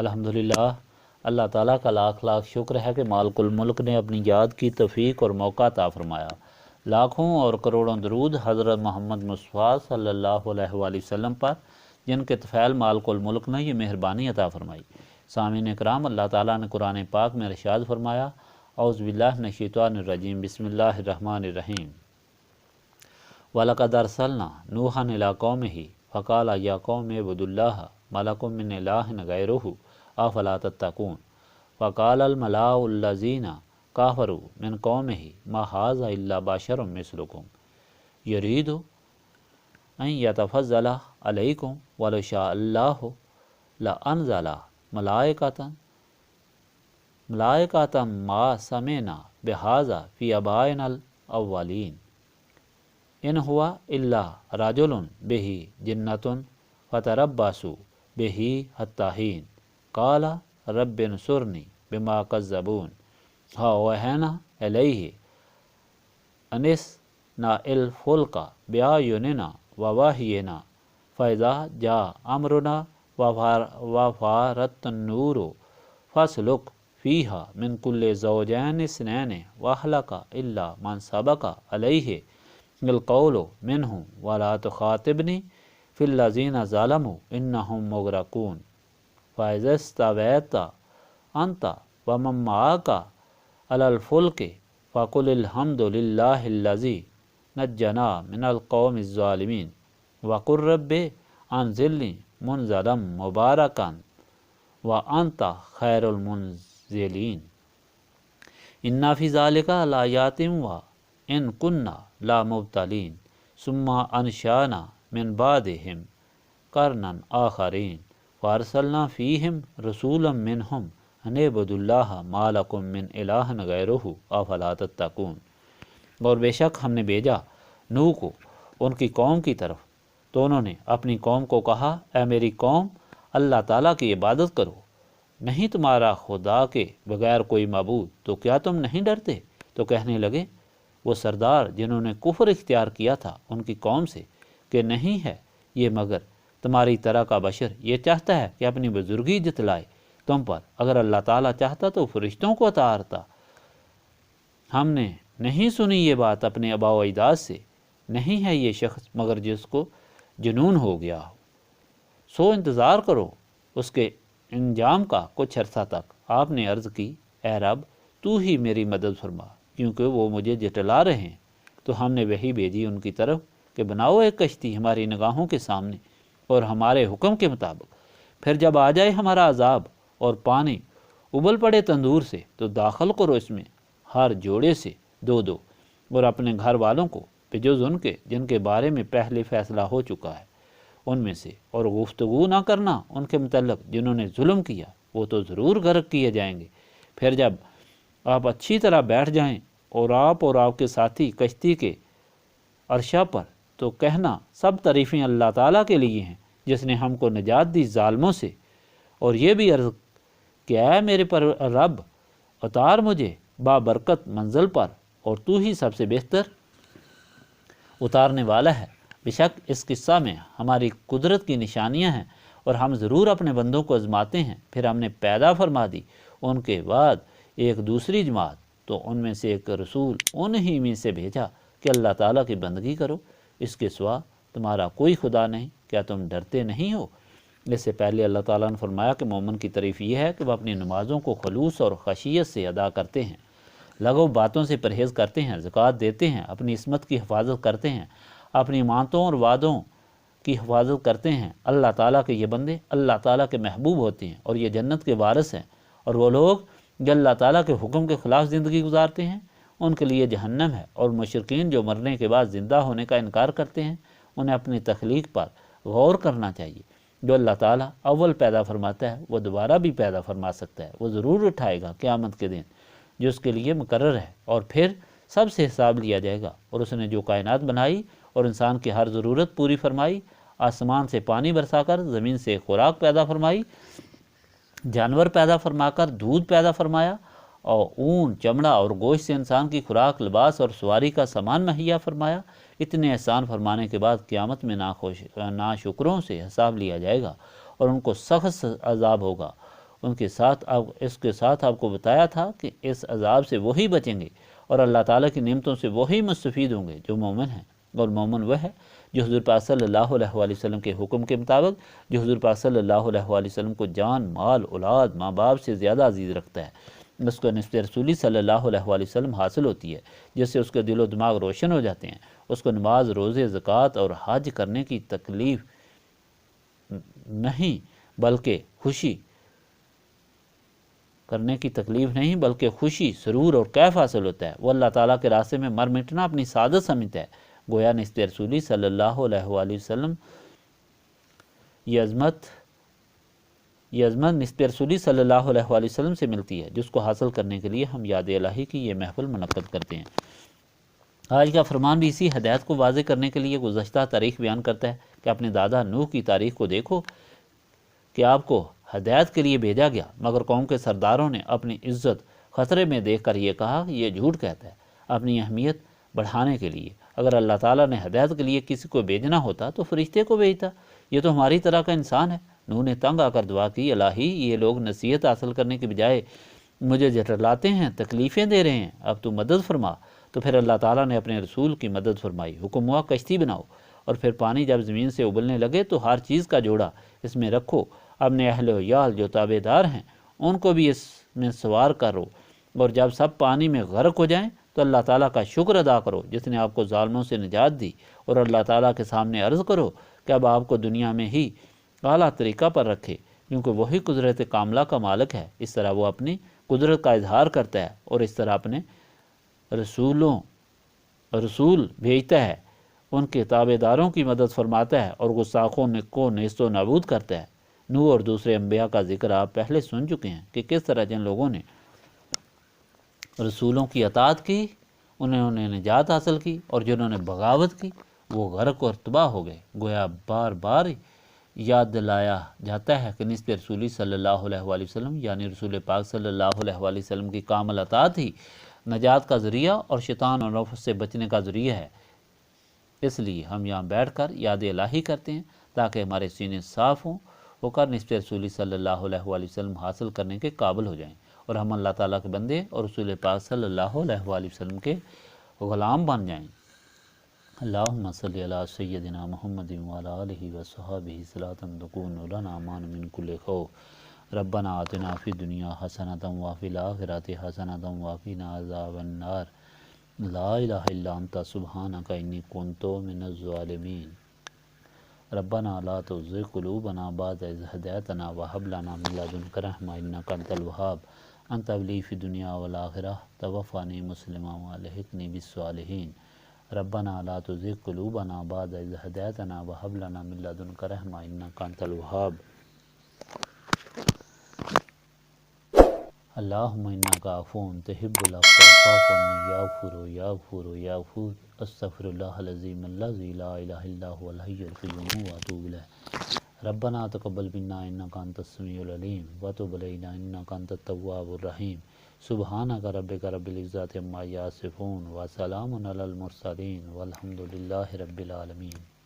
الحمدللہ، اللہ تعالیٰ کا لاکھ لاکھ شکر ہے کہ مالک الملک نے اپنی یاد کی توفیق اور موقع عطا فرمایا۔ لاکھوں اور کروڑوں درود حضرت محمد مصطفیٰ صلی اللہ علیہ وآلہ وسلم پر، جن کے طفیل مالک الملک نے یہ مہربانی عطا فرمائی۔ سامعین اکرام، اللہ تعالیٰ نے قرآن پاک میں ارشاد فرمایا، اعوذ باللہ من الشیطان الرجیم، بسم اللہ الرحمن الرحیم۔ وَلَقَدْ أَرْسَلْنَا نُوحًا إِلَىٰ قَوْمِهِ فَقَالَ يَا قَوْمِ اعْبُدُوا اللَّهَ مَا لَكُم مِّنْ إِلَٰهٍ غَيْرُهُ أَفَلَا تَتَّقُونَ وَقَالَ الْمَلَأُ الَّذِينَ كَفَرُوا مِنْ قَوْمِهِ مَا هَٰذَا إِلَّا بَشَرٌ مِّثْلُكُمْ يُرِيدُ أَن يَتَفَضَّلَ عَلَيْكُمْ وَلَوْ شَاءَ اللَّهُ لَأَنزَلَ مَلَائِكَةً مَّا سَمِعْنَا بِهَٰذَا فِي آبَائِنَا الْأَوَّلِينَ إِنْ هُوَ إِلَّا رَجُلٌ بِهِ جِنَّةٌ فَتَرَبَّصُوا بِهِ حَتَّىٰ حِینٍ قَالَ رَبِّ انصُرْنِی بِمَا کَذَّبُونِ فَأَوْحَیْنَا إِلَیْهِ أَنِ اصْنَعِ الْفُلْکَ بِأَعْیُنِنَا وَوَحْیِنَا فَإِذَا جَاءَ أَمْرُنَا وَفَارَتِ النُّورُ فَاسْلُکْ فِیہَا مِنْ کُلِّ زَوْجَیْنِ اثْنَیْنِ وَأَہْلَکَ إِلَّا مَنْ سَبَقَ عَلَیْہِ الْقَوْلُ مِنْہُمْ وَلَا تُخَاطِبْنِی فِی الَّذِینَ ظَلَمُوا إِنَّہُم مُغْرَقُونَ فَإِذَا اسْتَوَیْتَ أَنْتَ وَمَن مَّعَکَ عَلَى الْفُلْکِ فَقُلِ الْحَمْدُ لِلَّهِ الَّذِی نَجَّانَا مِنَ الْقَوْمِ الظَّالِمِینَ وَقُلْ رَبِّ أَنزِلْنِی مُنزَلًا مُبَارَکًا وَأَنْتَ خَیْرُ الْمُنزِلِینَ إِنَّ فِی ذَلِکَ لَآیَاتٍ وَإِن کُنَّا لَمُبْتَلِینَ ثُمَّ أَنشَأْنَا مِن بَعْدِہِمْ قَرْنًا آخَرِینَ فَأَرْسَلْنَا فِیہِمْ رَسُولًا مِّنْہُمْ أَنِ اعْبُدُوا اللَّهَ مَا لَکُم مِّنْ إِلَٰهٍ غَیْرُهُ أَفَلَا تَتَّقُونَ اور بے شک ہم نے بھیجا نوح کو ان کی قوم کی طرف، تو انہوں نے اپنی قوم کو کہا، اے میری قوم، اللہ تعالیٰ کی عبادت کرو، نہیں تمہارا خدا کے بغیر کوئی معبود، تو کیا تم نہیں ڈرتے؟ تو کہنے لگے وہ سردار جنہوں نے کفر اختیار کیا تھا ان کی قوم سے کہ نہیں ہے یہ مگر تمہاری طرح کا بشر، یہ چاہتا ہے کہ اپنی بزرگی جتلائے تم پر، اگر اللہ تعالیٰ چاہتا تو فرشتوں کو اتارتا۔ ہم نے نہیں سنی یہ بات اپنے آباء و اجداد سے، نہیں ہے یہ شخص مگر جس کو جنون ہو گیا ہو، سو انتظار کرو اس کے انجام کا کچھ عرصہ تک۔ آپ نے عرض کی، اے رب تو ہی میری مدد فرما، کیونکہ وہ مجھے جٹلا رہے ہیں۔ تو ہم نے وحی بھیجی ان کی طرف کہ بناؤ ایک کشتی ہماری نگاہوں کے سامنے اور ہمارے حکم کے مطابق، پھر جب آ جائے ہمارا عذاب اور پانی ابل پڑے تندور سے، تو داخل کرو اس میں ہر جوڑے سے دو دو، اور اپنے گھر والوں کو بجز ان کے جن کے بارے میں پہلے فیصلہ ہو چکا ہے ان میں سے، اور گفتگو نہ کرنا ان کے متعلق جنہوں نے ظلم کیا، وہ تو ضرور غرق کیے جائیں گے۔ پھر جب آپ اچھی طرح بیٹھ جائیں اور آپ کے ساتھی کشتی کے عرشہ پر، تو کہنا سب تعریفیں اللہ تعالیٰ کے لیے ہیں جس نے ہم کو نجات دی ظالموں سے، اور یہ بھی عرض کہ اے میرے پر رب، اتار مجھے بابرکت منزل پر، اور تو ہی سب سے بہتر اتارنے والا ہے۔ بے شک اس قصہ میں ہماری قدرت کی نشانیاں ہیں، اور ہم ضرور اپنے بندوں کو آزماتے ہیں۔ پھر ہم نے پیدا فرما دی ان کے بعد ایک دوسری جماعت، تو ان میں سے ایک رسول انہی میں سے بھیجا کہ اللہ تعالیٰ کی بندگی کرو، اس کے سوا تمہارا کوئی خدا نہیں، کیا تم ڈرتے نہیں ہو؟ اس سے پہلے اللہ تعالیٰ نے فرمایا کہ مومن کی تعریف یہ ہے کہ وہ اپنی نمازوں کو خلوص اور خشیت سے ادا کرتے ہیں، لغو باتوں سے پرہیز کرتے ہیں، زکوٰۃ دیتے ہیں، اپنی عصمت کی حفاظت کرتے ہیں، اپنی امانتوں اور وعدوں کی حفاظت کرتے ہیں۔ اللہ تعالیٰ کے یہ بندے اللہ تعالیٰ کے محبوب ہوتے ہیں، اور یہ جنت کے وارث ہیں۔ اور وہ لوگ جو اللہ تعالیٰ کے حکم کے خلاف زندگی گزارتے ہیں ان کے لیے جہنم ہے۔ اور مشرکین جو مرنے کے بعد زندہ ہونے کا انکار کرتے ہیں، انہیں اپنی تخلیق پر غور کرنا چاہیے۔ جو اللہ تعالیٰ اول پیدا فرماتا ہے وہ دوبارہ بھی پیدا فرما سکتا ہے، وہ ضرور اٹھائے گا قیامت کے دن جو اس کے لیے مقرر ہے، اور پھر سب سے حساب لیا جائے گا۔ اور اس نے جو کائنات بنائی اور انسان کی ہر ضرورت پوری فرمائی، آسمان سے پانی برسا کر زمین سے خوراک پیدا فرمائی، جانور پیدا فرما کر دودھ پیدا فرمایا، اور اون، چمڑا اور گوشت سے انسان کی خوراک، لباس اور سواری کا سامان مہیا فرمایا، اتنے احسان فرمانے کے بعد قیامت میں ناشکروں سے حساب لیا جائے گا اور ان کو سخت عذاب ہوگا، ان کے ساتھ اس کے ساتھ آپ کو بتایا تھا کہ اس عذاب سے وہی بچیں گے اور اللہ تعالیٰ کی نعمتوں سے وہی مستفید ہوں گے جو مومن ہیں، اور مومن وہ ہے جو حضور پاک صلی اللہ علیہ وآلہ وسلم کے حکم کے مطابق، جو حضور پاک صلی اللہ علیہ وآلہ وسلم کو جان، مال، اولاد، ماں باپ سے زیادہ عزیز رکھتا ہے، اس کو نسبت رسولی صلی اللہ علیہ وآلہ وسلم حاصل ہوتی ہے، جس سے اس کے دل و دماغ روشن ہو جاتے ہیں، اس کو نماز، روزے، زکوٰۃ اور حج کرنے کی تکلیف نہیں بلکہ خوشی کرنے کی تکلیف نہیں بلکہ خوشی، سرور اور کیف حاصل ہوتا ہے۔ وہ اللہ تعالیٰ کے راستے میں مر مٹنا اپنی سعادت سمجھتا ہے۔ گویا نسبت رسولی صلی اللہ علیہ وآلہ وسلم یہ عظمت نسبت رسولی صلی اللہ علیہ وآلہ وسلم سے ملتی ہے، جس کو حاصل کرنے کے لیے ہم یاد الہی کی یہ محفل منعقد کرتے ہیں۔ آج کا فرمان بھی اسی ہدایت کو واضح کرنے کے لیے گزشتہ تاریخ بیان کرتا ہے کہ اپنے دادا نوح کی تاریخ کو دیکھو کہ آپ کو ہدایت کے لیے بھیجا گیا، مگر قوم کے سرداروں نے اپنی عزت خطرے میں دیکھ کر یہ کہا کہ یہ جھوٹ کہتا ہے، اپنی اہمیت بڑھانے کے لیے۔ اگر اللہ تعالیٰ نے ہدایت کے لیے کسی کو بھیجنا ہوتا تو فرشتے کو بھیجتا، یہ تو ہماری طرح کا انسان ہے۔ نوح نے تنگ آ کر دعا کی، الہی یہ لوگ نصیحت حاصل کرنے کے بجائے مجھے جھٹلاتے ہیں، تکلیفیں دے رہے ہیں، اب تو مدد فرما۔ تو پھر اللہ تعالیٰ نے اپنے رسول کی مدد فرمائی، حکم ہوا کشتی بناؤ، اور پھر پانی جب زمین سے ابلنے لگے تو ہر چیز کا جوڑا اس میں رکھو، اپنے اہل و عیال جو تابع دار ہیں ان کو بھی اس میں سوار کرو، اور جب سب پانی میں غرق ہو جائیں تو اللہ تعالیٰ کا شکر ادا کرو جس نے آپ کو ظالموں سے نجات دی، اور اللہ تعالیٰ کے سامنے عرض کرو کہ اب آپ کو دنیا میں ہی اعلیٰ طریقہ پر رکھے، کیونکہ وہی قدرت کاملہ کا مالک ہے۔ اس طرح وہ اپنی قدرت کا اظہار کرتا ہے اور اس طرح اپنے رسول بھیجتا ہے، ان کے تابع داروں کی مدد فرماتا ہے اور گستاخوں کو نیست و نابود کرتا ہے۔ نوح اور دوسرے انبیاء کا ذکر آپ پہلے سن چکے ہیں کہ کس طرح جن لوگوں نے رسولوں کی اطاعت کی انہوں نے نجات حاصل کی، اور جنہوں نے بغاوت کی وہ غرق اور تباہ ہو گئے۔ گویا بار بار یاد دلایا جاتا ہے کہ نسبت رسولی صلی اللہ علیہ وآلہ وسلم یعنی رسول پاک صلی اللہ علیہ وآلہ وسلم کی کامل اطاعت ہی نجات کا ذریعہ اور شیطان اور نفس سے بچنے کا ذریعہ ہے۔ اس لیے ہم یہاں بیٹھ کر یاد الہی کرتے ہیں تاکہ ہمارے سینے صاف ہو کر نسبت رسولی صلی اللہ علیہ وآلہ وسلم حاصل کرنے کے قابل ہو جائیں، اور ہم اللہ تعالیٰ کے بندے اور رسول پاک صلی اللہ علیہ وآلہ وسلم کے غلام بن جائیں۔ اللہم صلی علی سیدنا محمد وعلی آلہ وصحبہ صلاۃ تکون لنا امان من کل خوف۔ ربنا آتنا فی الدنیا حسنۃ وفی الآخرۃ حسنۃ وقنا عذاب النار۔ لا الہ الا انت سبحانک انی کنت من الظالمین۔ ربنا لا تزغ قلوبنا بعد اذ ہدیتنا وہب لنا من لدنک رحمۃ انک انت الوہاب۔ انت ولی فی الدنیا والآخرہ توفنی مسلما والحقنی بالصالحین۔ ربنا لا تزغ قلوبنا بعد اذ ہدیتنا وہب لنا من لدنک رحمۃ انک انت الوہاب۔ اللہم انک عفو تحب العفو فاعف عنی یا غفور یا غفور یا غفور۔ استغفر اللہ العظیم الذی لا الہ الا هو الحی القیوم واتوب الیہ۔ ربنا تقبل منا انک انت السمیع العلیم وتب علینا انک انت التواب الرحیم۔ سبحانک ربک رب العزۃ عما یصفون وسلام علی المرسلین والحمد للہ رب العالمین۔